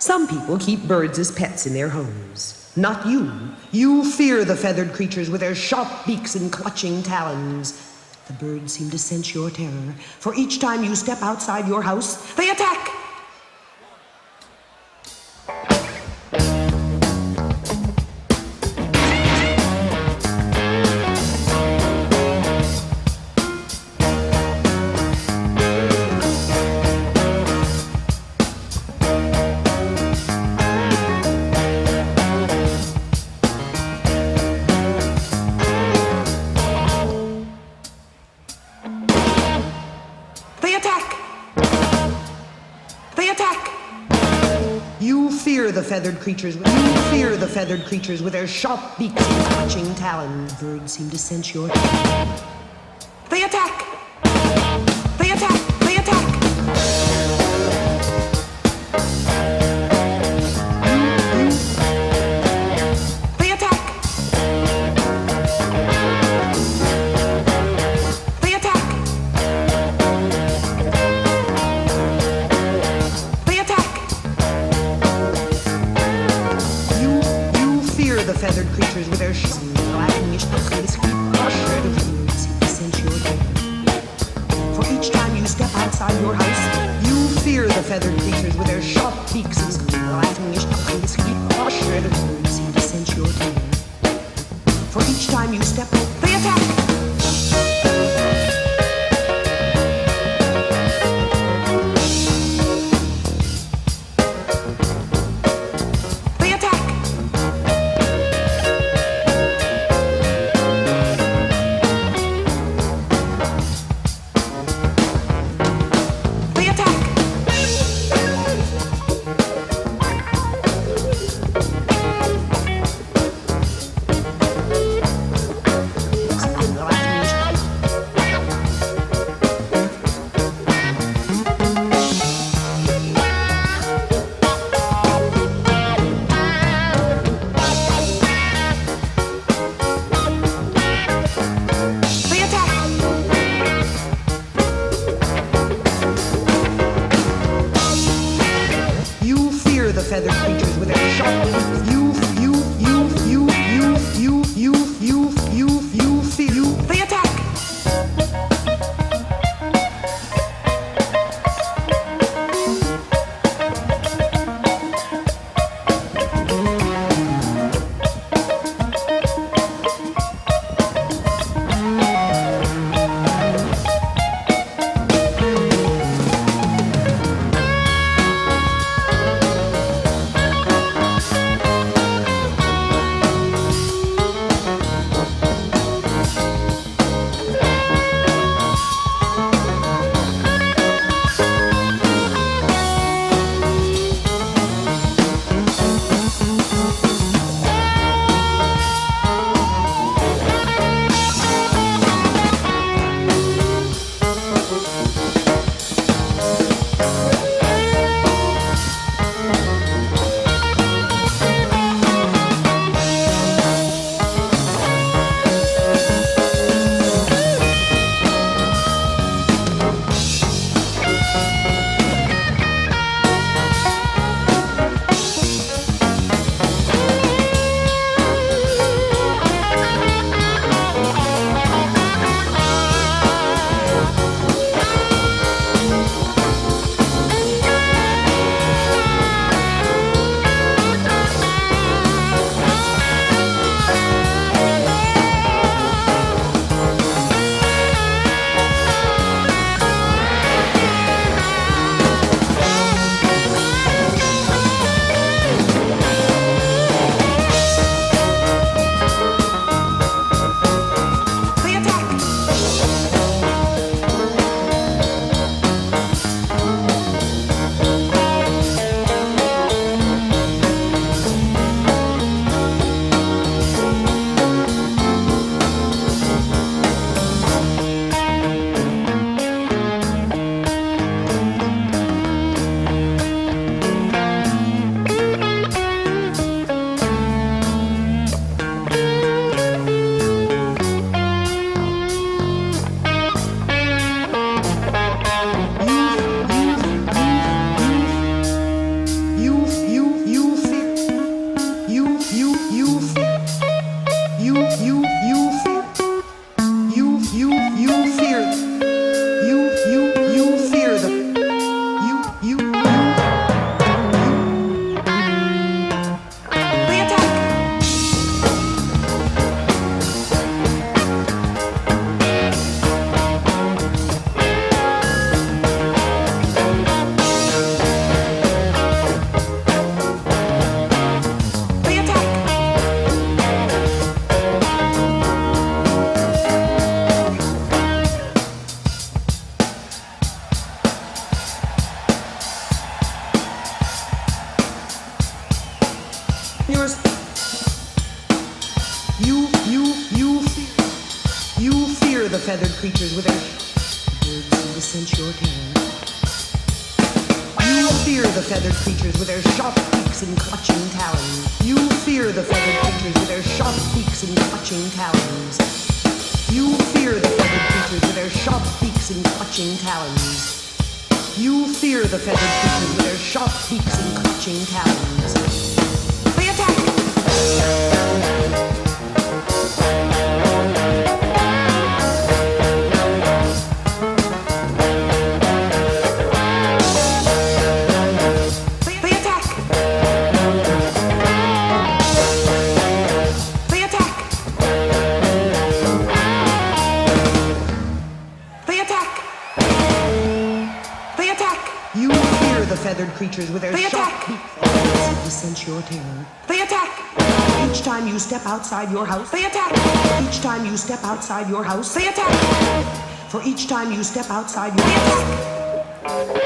Some people keep birds as pets in their homes. Not you. You fear the feathered creatures with their sharp beaks and clutching talons. The birds seem to sense your terror, for each time you step outside your house, they attack! The feathered creatures, you fear the feathered creatures with their sharp beaks and clutching talons. Birds seem to sense your terror. They attack! They attack! They attack! They attack! They attack! They attack! The feathered creatures with their blackish face sense your terror. For each time you step outside your house, you fear the feathered creatures with their sharp beaks and blackish face seem to sense your terror. For each time you step, they attack. The feathered creatures with their sharp beaks. You feel. They attack. feathered creatures with their birds who sense your terror. You fear the feathered creatures with their sharp beaks and clutching talons. You fear the feathered creatures with their sharp beaks and clutching talons. You fear the feathered creatures with their sharp beaks and clutching talons. You fear the feathered creatures with their sharp beaks and clutching talons. They attack! Feathered creatures with their sharp beaks to sense your terror. They attack! Each time you step outside your house, they attack! Each time you step outside your house, they attack! For each time you step outside your house, they attack!